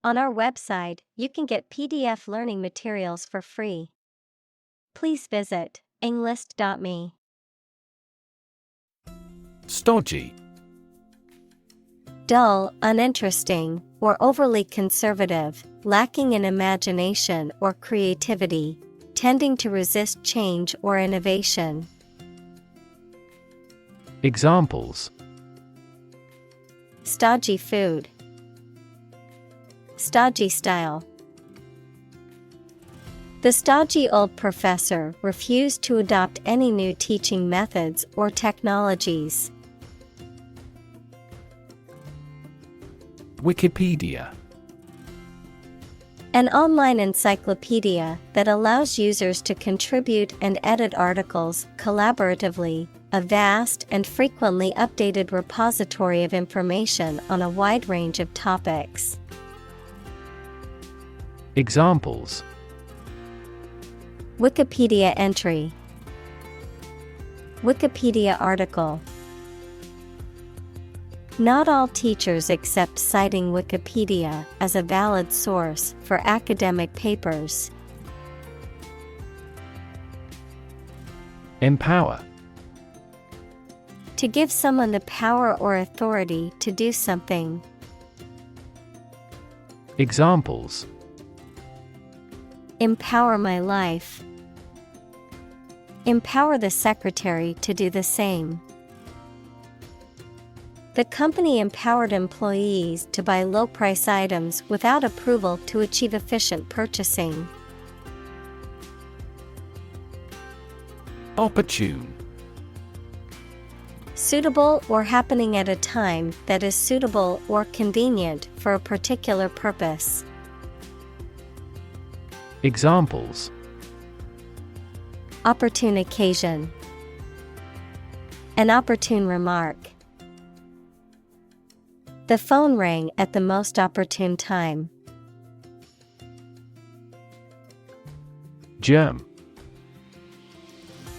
On our website, you can get PDF learning materials for free. Please visit englist.me. Stodgy. Dull, uninteresting, or overly conservative, lacking in imagination or creativity, tending to resist change or innovation. Examples: Stodgy food. Stodgy style. The stodgy old professor refused to adopt any new teaching methods or technologies. Wikipedia. An online encyclopedia that allows users to contribute and edit articles collaboratively, a vast and frequently updated repository of information on a wide range of topics. Examples: Wikipedia entry. Wikipedia article. Not all teachers accept citing Wikipedia as a valid source for academic papers. Empower. To give someone the power or authority to do something. Examples: Empower my life. Empower the secretary to do the same. The company empowered employees to buy low-price items without approval to achieve efficient purchasing. Opportune. Suitable or happening at a time that is suitable or convenient for a particular purpose. Examples: Opportune occasion. An opportune remark. The phone rang at the most opportune time. Germ.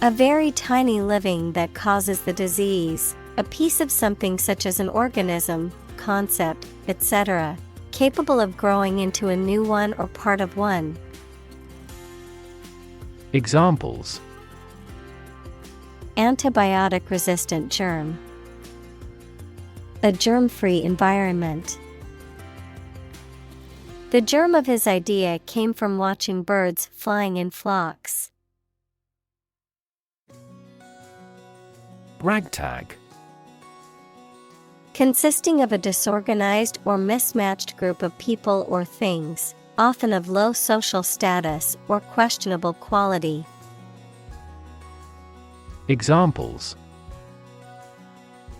A very tiny living that causes the disease, a piece of something such as an organism, concept, etc., capable of growing into a new one or part of one. Examples: Antibiotic-resistant germ. A germ-free environment. The germ of his idea came from watching birds flying in flocks. Ragtag. Consisting of a disorganized or mismatched group of people or things, often of low social status or questionable quality. Examples: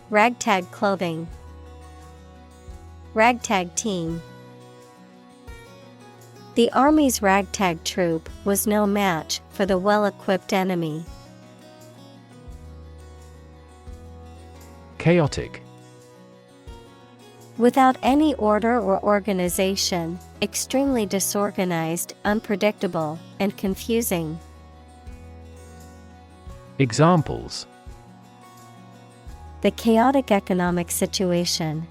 Ragtag clothing. Ragtag team. The army's ragtag troop was no match for the well-equipped enemy. Chaotic. Without any order or organization, extremely disorganized, unpredictable, and confusing. Examples: The chaotic economic situation.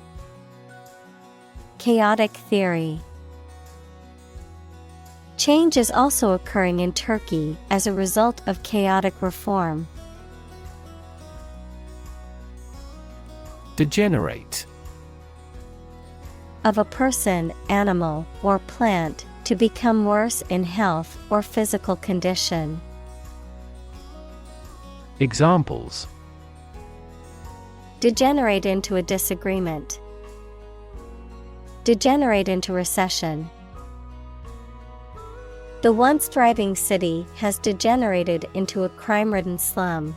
Chaotic theory. Change is also occurring in Turkey as a result of chaotic reform. Degenerate. Of a person, animal, or plant, to become worse in health or physical condition. Examples: Degenerate into a disagreement. Degenerate into recession. The once thriving city has degenerated into a crime-ridden slum.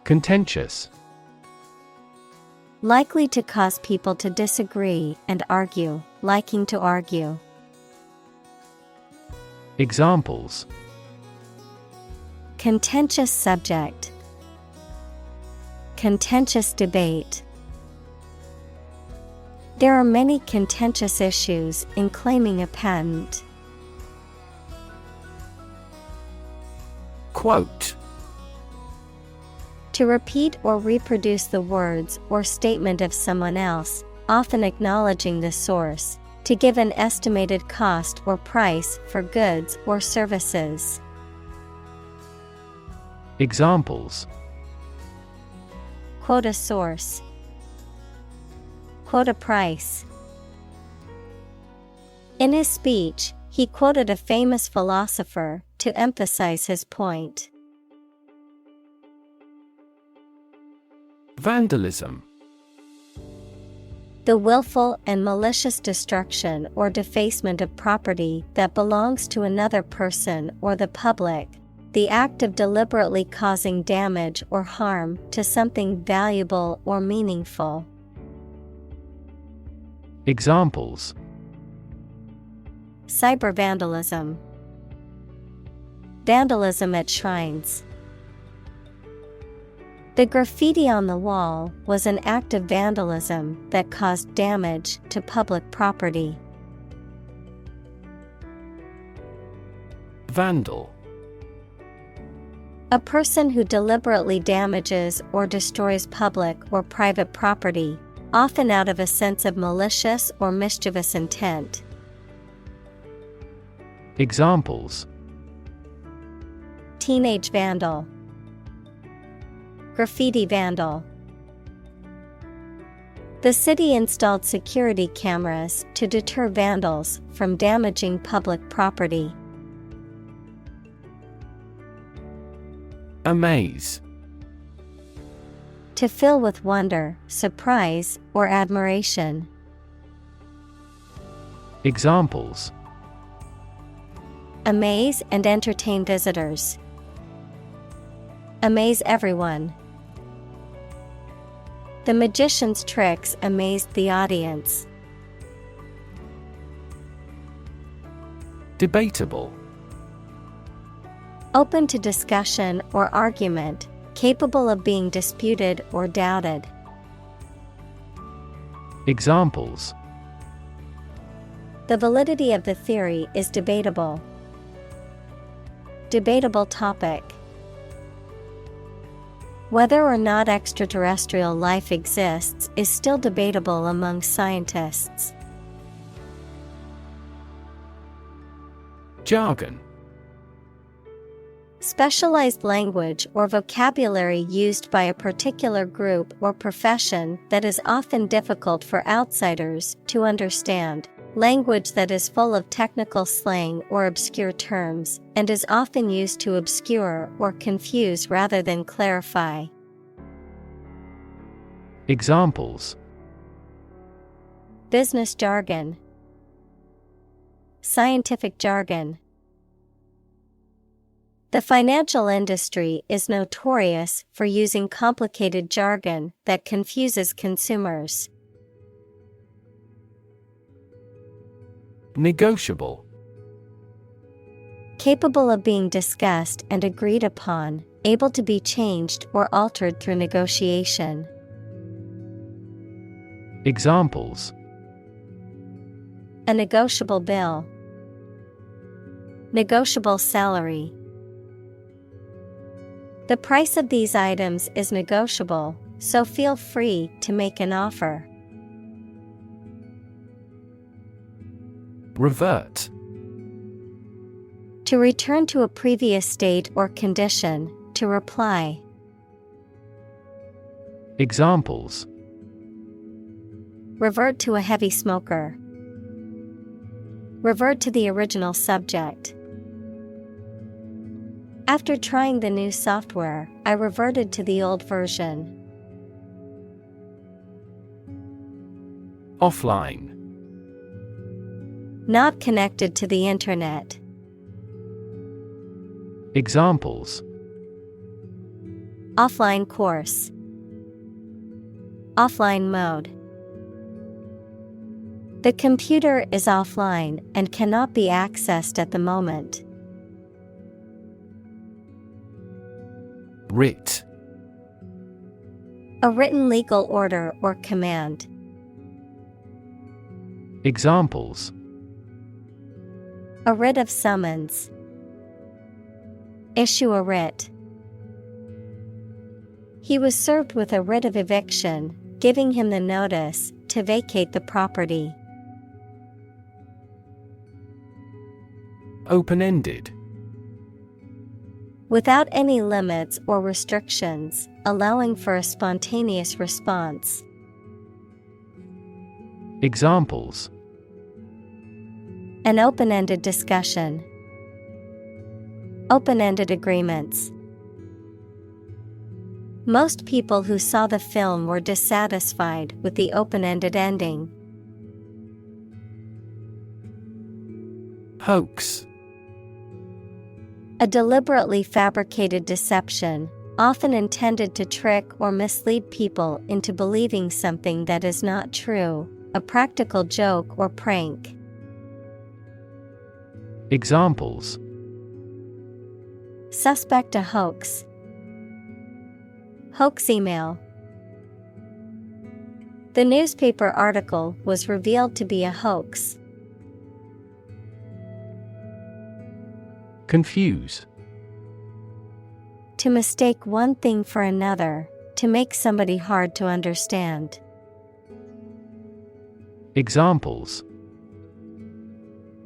Contentious. Likely to cause people to disagree and argue, liking to argue. Examples: Contentious subject. Contentious debate. There are many contentious issues in claiming a patent. Quote. To repeat or reproduce the words or statement of someone else, often acknowledging the source, to give an estimated cost or price for goods or services. Examples: Quote a source. Quote a price. In his speech, he quoted a famous philosopher to emphasize his point. Vandalism. The willful and malicious destruction or defacement of property that belongs to another person or the public, the act of deliberately causing damage or harm to something valuable or meaningful. Examples: Cyber-vandalism. Vandalism at shrines. The graffiti on the wall was an act of vandalism that caused damage to public property. Vandal. A person who deliberately damages or destroys public or private property, often out of a sense of malicious or mischievous intent. Examples: Teenage vandal. Graffiti vandal. The city installed security cameras to deter vandals from damaging public property. Amaze. To fill with wonder, surprise, or admiration. Examples: Amaze and entertain visitors. Amaze everyone. The magician's tricks amazed the audience. Debatable. Open to discussion or argument, capable of being disputed or doubted. Examples: The validity of the theory is debatable. Debatable topic. Whether or not extraterrestrial life exists is still debatable among scientists. Jargon. Specialized language or vocabulary used by a particular group or profession that is often difficult for outsiders to understand. Language that is full of technical slang or obscure terms, and is often used to obscure or confuse rather than clarify. Examples: Business jargon. Scientific jargon. The financial industry is notorious for using complicated jargon that confuses consumers. Negotiable. Capable of being discussed and agreed upon, able to be changed or altered through negotiation. Examples: A negotiable bill. Negotiable salary. The price of these items is negotiable, so feel free to make an offer. Revert. To return to a previous state or condition, to reply. Examples: Revert to a heavy smoker. Revert to the original subject. After trying the new software, I reverted to the old version. Offline. Not connected to the internet. Examples: Offline course. Offline mode. The computer is offline and cannot be accessed at the moment. Writ. A written legal order or command. Examples: A writ of summons. Issue a writ. He was served with a writ of eviction, giving him the notice to vacate the property. Open-ended. Without any limits or restrictions, allowing for a spontaneous response. Examples: An open-ended discussion. Open-ended agreements. Most people who saw the film were dissatisfied with the open-ended ending. Hoax. A deliberately fabricated deception, often intended to trick or mislead people into believing something that is not true, a practical joke or prank. Examples: Suspect a hoax. Hoax email. The newspaper article was revealed to be a hoax. Confuse. To mistake one thing for another, to make somebody hard to understand. Examples: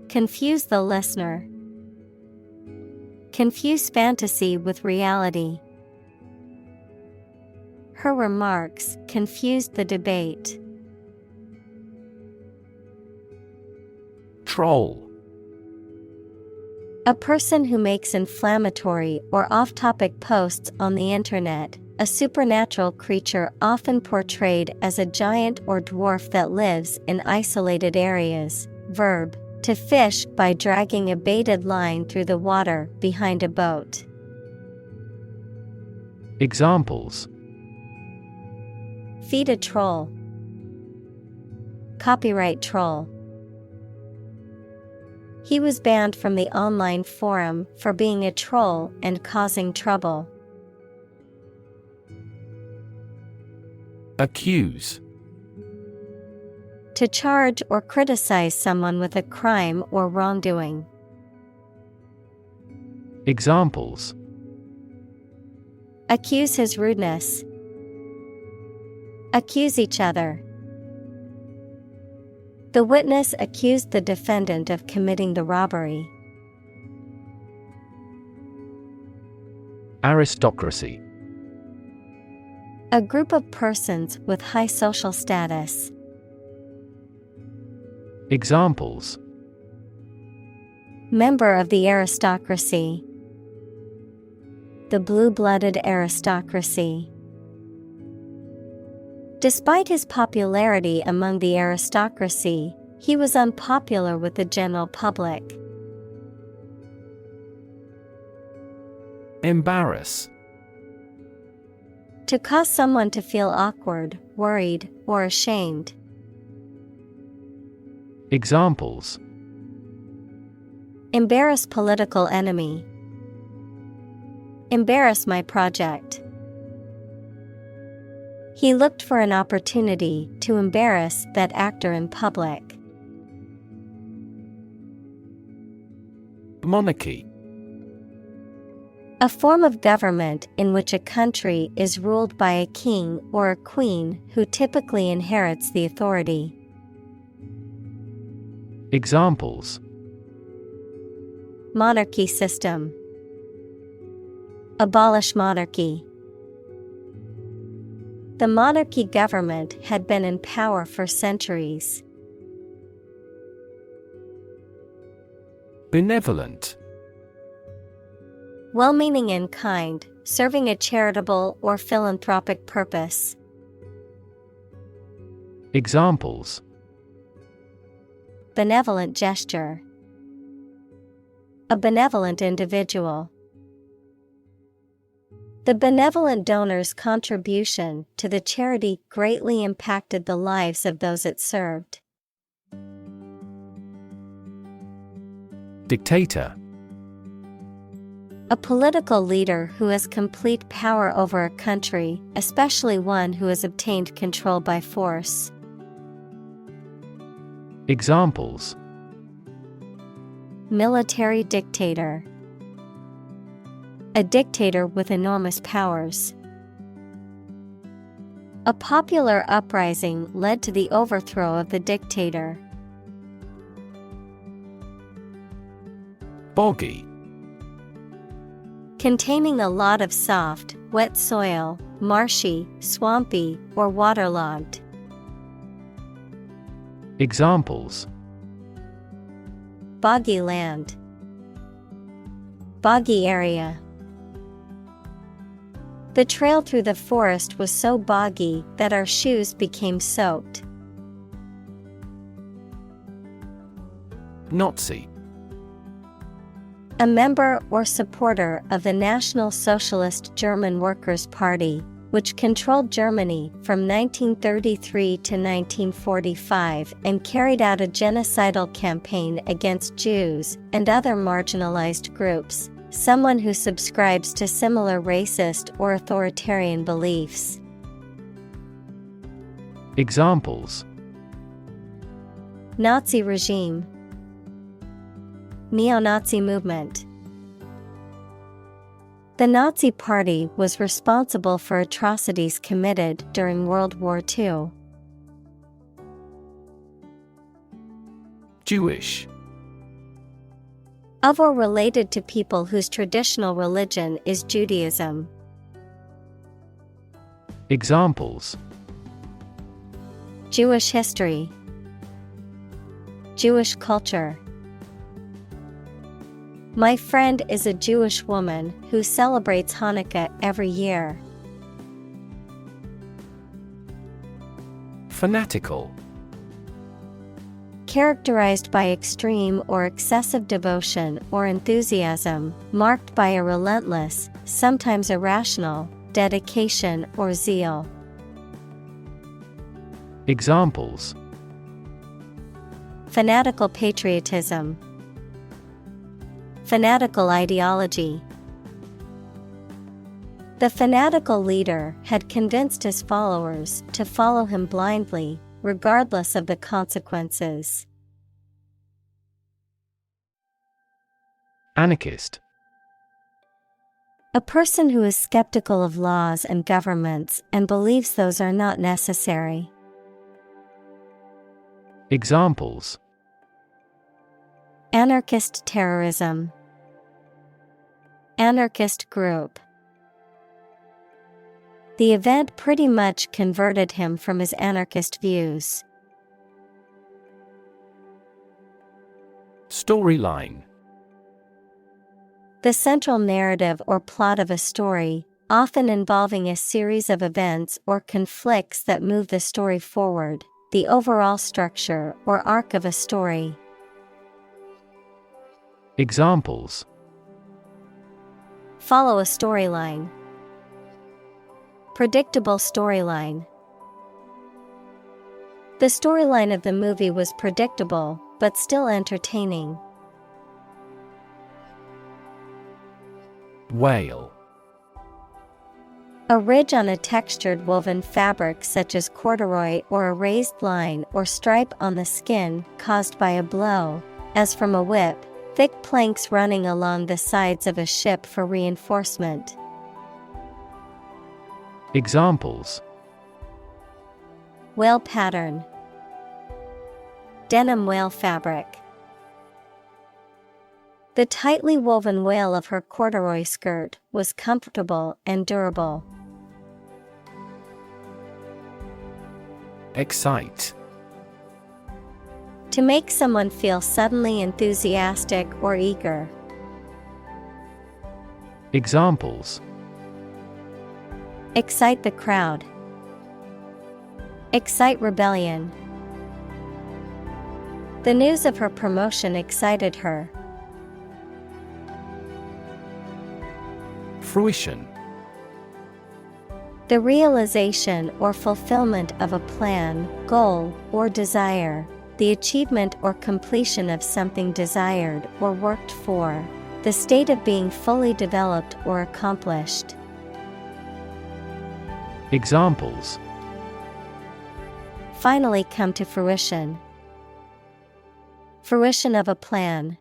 Confuse the listener. Confuse fantasy with reality. Her remarks confused the debate. Troll. A person who makes inflammatory or off-topic posts on the internet, a supernatural creature often portrayed as a giant or dwarf that lives in isolated areas. Verb: to fish by dragging a baited line through the water behind a boat. Examples: Feed a troll. Copyright troll. He was banned from the online forum for being a troll and causing trouble. Accuse. To charge or criticize someone with a crime or wrongdoing. Examples: Accuse his rudeness. Accuse each other. The witness accused the defendant of committing the robbery. Aristocracy. A group of persons with high social status. Examples: Member of the aristocracy. The blue-blooded aristocracy. Despite his popularity among the aristocracy, he was unpopular with the general public. Embarrass. To cause someone to feel awkward, worried, or ashamed. Examples: Embarrass political enemy. Embarrass my project. He looked for an opportunity to embarrass that actor in public. Monarchy. A form of government in which a country is ruled by a king or a queen who typically inherits the authority. Examples: Monarchy system. Abolish monarchy. The monarchy government had been in power for centuries. Benevolent. Well-meaning and kind, serving a charitable or philanthropic purpose. Examples: Benevolent gesture. A benevolent individual. The benevolent donor's contribution to the charity greatly impacted the lives of those it served. Dictator. A political leader who has complete power over a country, especially one who has obtained control by force. Examples: Military dictator. A dictator with enormous powers. A popular uprising led to the overthrow of the dictator. Boggy. Containing a lot of soft, wet soil, marshy, swampy, or waterlogged. Examples: Boggy land. Boggy area. The trail through the forest was so boggy that our shoes became soaked. Nazi. A member or supporter of the National Socialist German Workers' Party, which controlled Germany from 1933 to 1945 and carried out a genocidal campaign against Jews and other marginalized groups, someone who subscribes to similar racist or authoritarian beliefs. Examples: Nazi regime. Neo-Nazi movement. The Nazi Party was responsible for atrocities committed during World War II. Jewish. Of or related to people whose traditional religion is Judaism. Examples: Jewish history. Jewish culture. My friend is a Jewish woman who celebrates Hanukkah every year. Fanatical. Characterized by extreme or excessive devotion or enthusiasm, marked by a relentless, sometimes irrational, dedication or zeal. Examples: Fanatical patriotism. Fanatical ideology. The fanatical leader had convinced his followers to follow him blindly, regardless of the consequences. Anarchist. A person who is skeptical of laws and governments and believes those are not necessary. Examples: Anarchist terrorism. Anarchist group. The event pretty much converted him from his anarchist views. Storyline. The central narrative or plot of a story, often involving a series of events or conflicts that move the story forward, the overall structure or arc of a story. Examples: Follow a storyline. Predictable storyline. The storyline of the movie was predictable, but still entertaining. Whale. A ridge on a textured woven fabric such as corduroy or a raised line or stripe on the skin caused by a blow, as from a whip. Thick planks running along the sides of a ship for reinforcement. Examples: Whale pattern. Denim whale fabric. The tightly woven wail of her corduroy skirt was comfortable and durable. Excite. To make someone feel suddenly enthusiastic or eager. Examples: Excite the crowd. Excite rebellion. The news of her promotion excited her. Fruition. The realization or fulfillment of a plan, goal, or desire. The achievement or completion of something desired or worked for. The state of being fully developed or accomplished. Examples: Finally come to fruition. Fruition of a plan.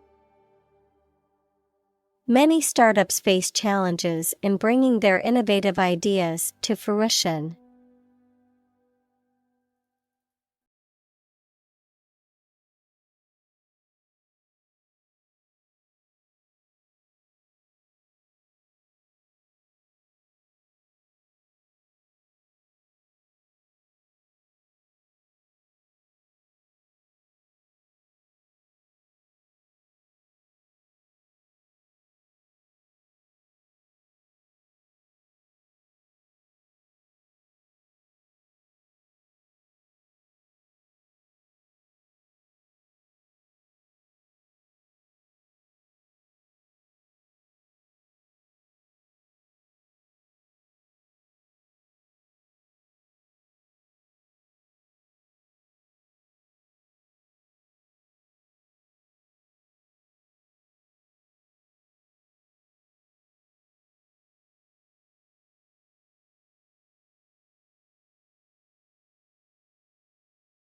Many startups face challenges in bringing their innovative ideas to fruition.